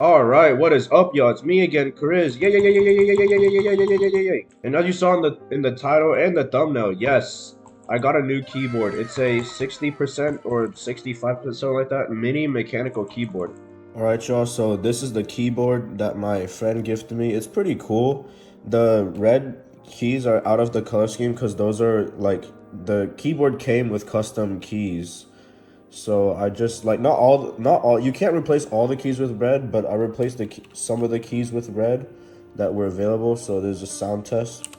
Alright, what is up, y'all? It's me again, Chris. Yeah, yeah, yeah, yeah, yeah, yeah, yeah, yeah, yeah, yeah, yeah, yeah, yeah, yeah. And as you saw in the title and the thumbnail, yes, I got a new keyboard. It's a 60% or 65%, something like that, mini mechanical keyboard. Alright, y'all, so this is the keyboard that my friend gifted me. It's pretty cool. The red keys are out of the color scheme because those are like the keyboard came with custom keys. So I just like not all you can't replace all the keys with red, but I replaced some of the keys with red that were available. So there's a sound test.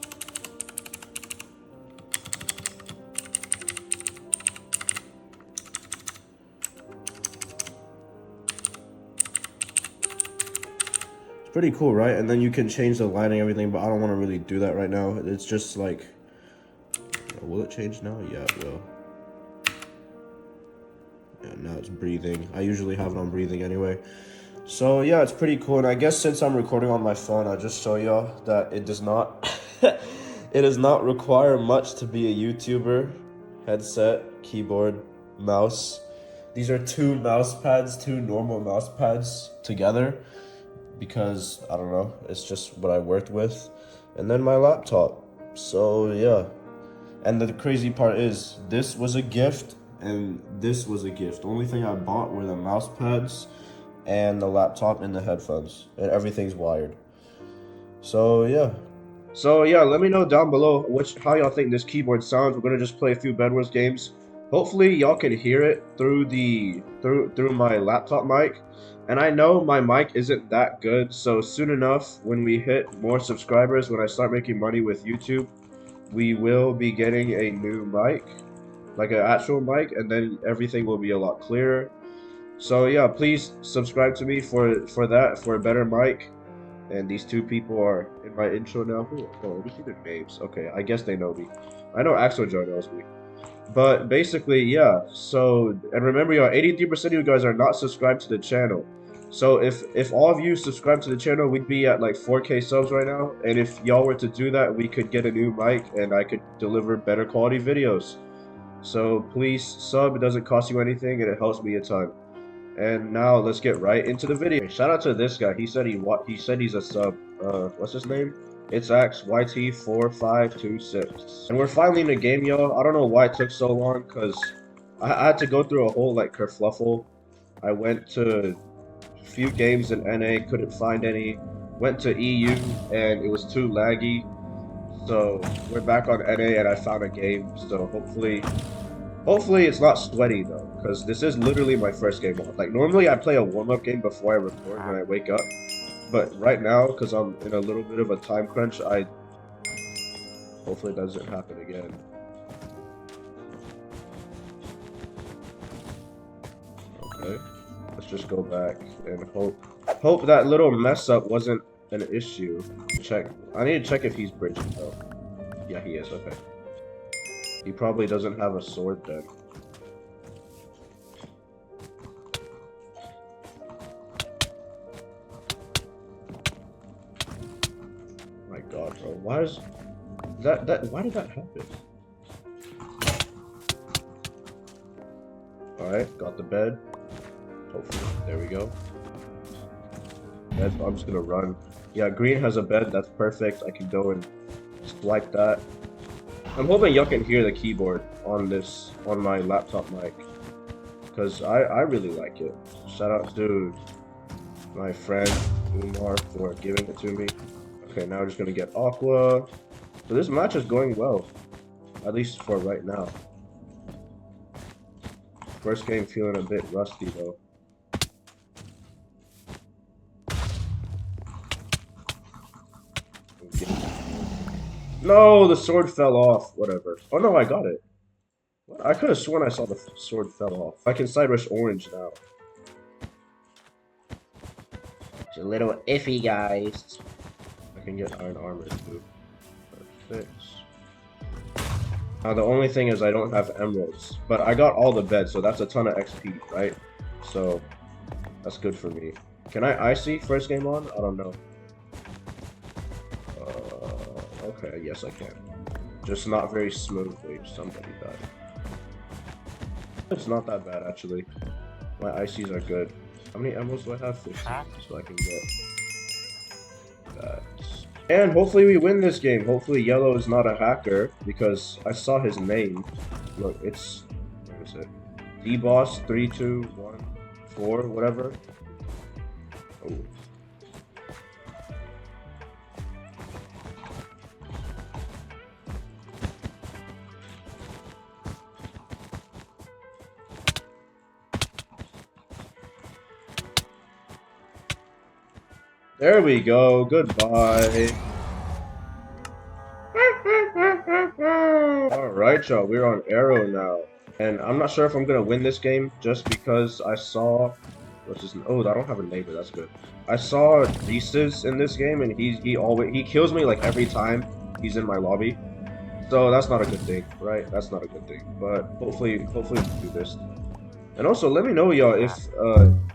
It's pretty cool, right? And then you can change the lighting, everything, but I don't want to really do that right now. It's just like, will it change now? Yeah, it will. Yeah, now it's breathing. I usually have it on breathing anyway. So yeah, it's pretty cool. And I guess since I'm recording on my phone, I'll just show y'all that it does not it does not require much to be a YouTuber. Headset, keyboard, mouse. These are two mouse pads, two normal mouse pads together because I don't know, it's just what I worked with. And then my laptop. So yeah. And the crazy part is, this was a gift, and this was a gift. The only thing I bought were the mouse pads and the laptop and the headphones, and everything's wired. So yeah. So yeah, let me know down below how y'all think this keyboard sounds. We're gonna just play a few Bedwars games. Hopefully y'all can hear it through through my laptop mic. And I know my mic isn't that good, so soon enough, when we hit more subscribers, when I start making money with YouTube, we will be getting a new mic, like an actual mic, and then everything will be a lot clearer. So yeah, please subscribe to me for that, for a better mic. And these two people are in my intro now. Oh, let me see their names. Okay, I guess they know me. I know Axel Joe knows me. But basically, yeah. So, and remember, y'all, 83% of you guys are not subscribed to the channel. So if all of you subscribe to the channel, we'd be at like 4K subs right now. And if y'all were to do that, we could get a new mic and I could deliver better quality videos. So please sub. It doesn't cost you anything and it helps me a ton. And now let's get right into the video. Shout out to this guy. He said he's a sub. What's his name? It's YT4526. And we're finally in the game, y'all. I don't know why it took so long, cause I had to go through a whole like kerfluffle. I went to a few games in NA, couldn't find any. Went to EU and it was too laggy. So we're back on NA and I found a game. So hopefully it's not sweaty though, because this is literally my first game on. Like normally I play a warm-up game before I record when I wake up, but right now because I'm in a little bit of a time crunch, hopefully it doesn't happen again. Okay, let's just go back and hope that little mess up wasn't an issue. Check. I need to check if he's bridging though. Yeah, he is. Okay. He probably doesn't have a sword then. My God, bro. Why is why did that happen? Alright, got the bed. Hopefully. There we go. Bed, I'm just gonna run. Yeah, green has a bed, that's perfect. I can go and swipe that. I'm hoping y'all can hear the keyboard on my laptop mic, because I really like it. Shout out to my friend Umar for giving it to me. Okay, now we're just gonna get Aqua. So this match is going well, at least for right now. First game feeling a bit rusty though. No, the sword fell off. Whatever. Oh no, I got it. I could have sworn I saw the sword fell off. I can side rush orange now. It's a little iffy, guys. I can get iron armor too. Perfect. Now the only thing is I don't have emeralds, but I got all the beds, so that's a ton of XP, right? So that's good for me. Can I icy first game on? I don't know. Okay, yes I can. Just not very smoothly. Somebody died. It's not that bad actually. My ICs are good. How many emeralds do I have? 15. So I can get that. And hopefully we win this game. Hopefully Yellow is not a hacker because I saw his name. Look, it's, what is it? D-Boss 3214, whatever. Oh. There we go. Goodbye. Alright, y'all. We're on Arrow now. And I'm not sure if I'm gonna win this game just because I saw... What's his name? Oh, I don't have a neighbor. That's good. I saw Reese's in this game, and he kills me like every time he's in my lobby. So that's not a good thing, right? That's not a good thing. But hopefully we can do this. And also, let me know, y'all,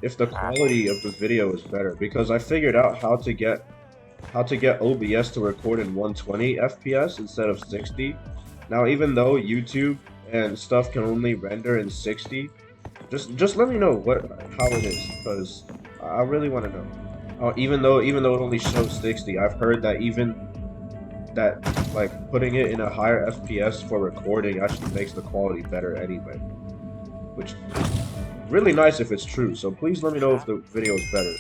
if the quality of the video is better, because I figured out how to get OBS to record in 120 FPS instead of 60. Now, even though YouTube and stuff can only render in 60, just let me know how it is, because I really want to know. Even though it only shows 60, I've heard that like putting it in a higher FPS for recording actually makes the quality better anyway. Which is really nice if it's true, so please let me know if the video is better.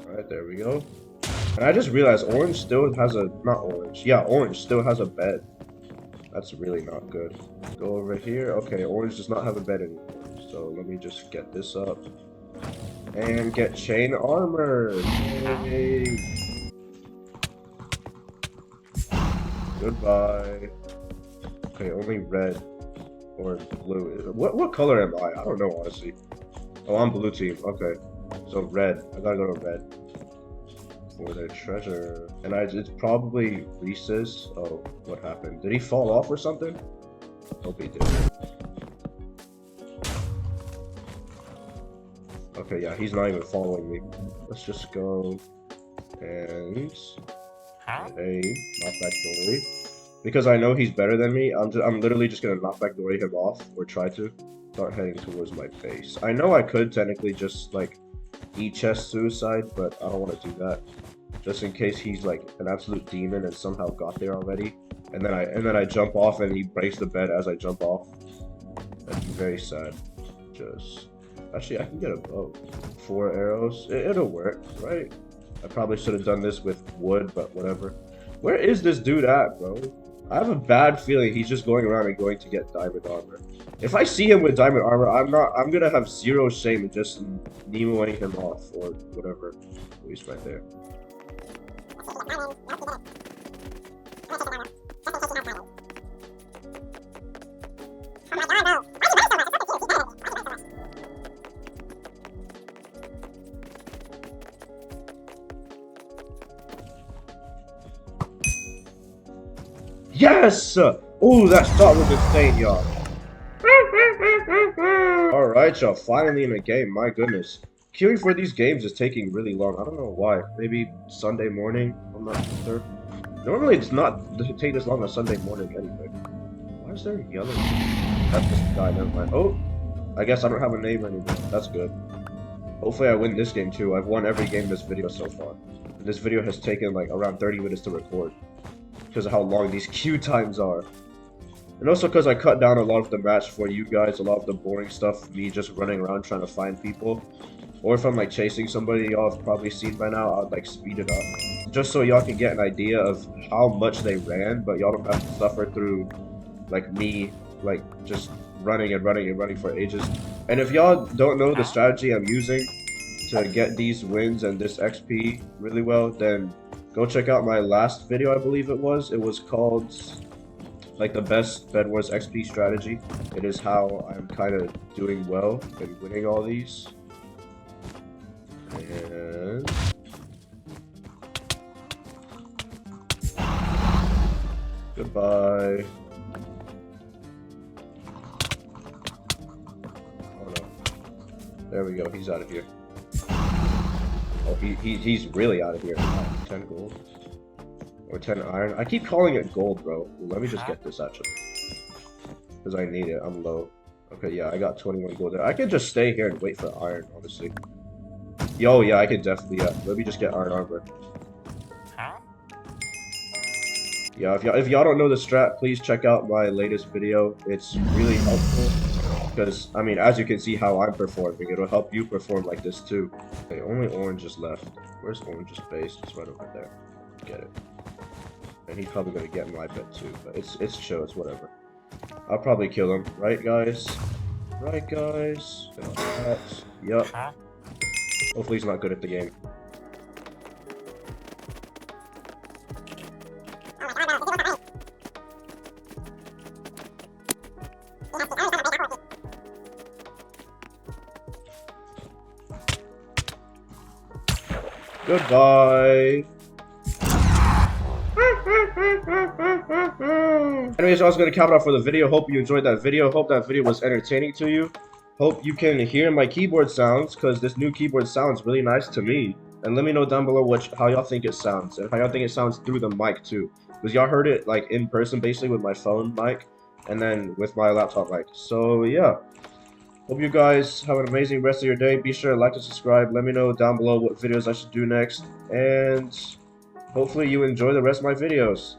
Alright, there we go. And I just realized Orange still has a... not Orange. Yeah, Orange still has a bed. That's really not good. Go over here. Okay, Orange does not have a bed anymore. So let me just get this up. And get chain armor. Yay. Goodbye. Okay, only red or blue. What color am I? I don't know, honestly. Oh, I'm blue team. Okay. So red. I gotta go to red. For the treasure. And it's probably Reese's. Oh, what happened? Did he fall off or something? Hope he did. Okay, yeah, he's not even following me. Let's just go and a knockback Dory. Because I know he's better than me, I'm literally just gonna knockback Dory him off, or try to. Start heading towards my base. I know I could technically just like chest suicide, but I don't want to do that. Just in case he's like an absolute demon and somehow got there already, and then I jump off and he breaks the bed as I jump off. That'd be very sad. Actually, I can get a bow. 4 arrows. It'll work, right? I probably should have done this with wood, but whatever. Where is this dude at, bro? I have a bad feeling he's just going around and going to get diamond armor. If I see him with diamond armor, I'm gonna have zero shame in just Nemoing him off or whatever. Oh, he's right there. Yes! Oh, that shot was insane, y'all. Alright, y'all. Finally in a game. My goodness. Queuing for these games is taking really long. I don't know why. Maybe Sunday morning? I'm not sure. Normally, it's not take this long on Sunday morning anyway. Why is there yellow? That's just a guy. Never mind. Oh! I guess I don't have a name anymore. That's good. Hopefully, I win this game too. I've won every game in this video so far. This video has taken like around 30 minutes to record, because of how long these queue times are. And also because I cut down a lot of the match for you guys, a lot of the boring stuff, me just running around trying to find people. Or if I'm like chasing somebody y'all have probably seen by now, I'd like speed it up. Just so y'all can get an idea of how much they ran, but y'all don't have to suffer through like me, like just running and running and running for ages. And if y'all don't know the strategy I'm using to get these wins and this XP really well, then go check out my last video, I believe it was. It was called, like, the best Bedwars XP strategy. It is how I'm kind of doing well and winning all these. And... goodbye. Oh no. There we go, he's out of here. Oh, he's really out of here. 10 gold. Or 10 iron. I keep calling it gold, bro. Let me just get this actually. Because I need it. I'm low. Okay, yeah, I got 21 gold there. I could just stay here and wait for iron, honestly. Yo, yeah, I could definitely, yeah. Let me just get iron armor. Yeah, if y'all don't know the strat, please check out my latest video. It's really helpful. Because, I mean, as you can see how I'm performing, it'll help you perform like this too. Okay, only orange is left. Where's orange's base? It's right over there. Get it. And he's probably gonna get my bet too, but it's chill, it's whatever. I'll probably kill him, right guys? Right guys? Yup. Hopefully he's not good at the game. Goodbye. Anyways, I was going to cap it off for the video. Hope you enjoyed that video. Hope that video was entertaining to you. Hope you can hear my keyboard sounds, because this new keyboard sounds really nice to me. And let me know down below how y'all think it sounds, and how y'all think it sounds through the mic too. Because y'all heard it like in person basically with my phone mic, and then with my laptop mic. So yeah. Hope you guys have an amazing rest of your day. Be sure to like and subscribe. Let me know down below what videos I should do next. And hopefully you enjoy the rest of my videos.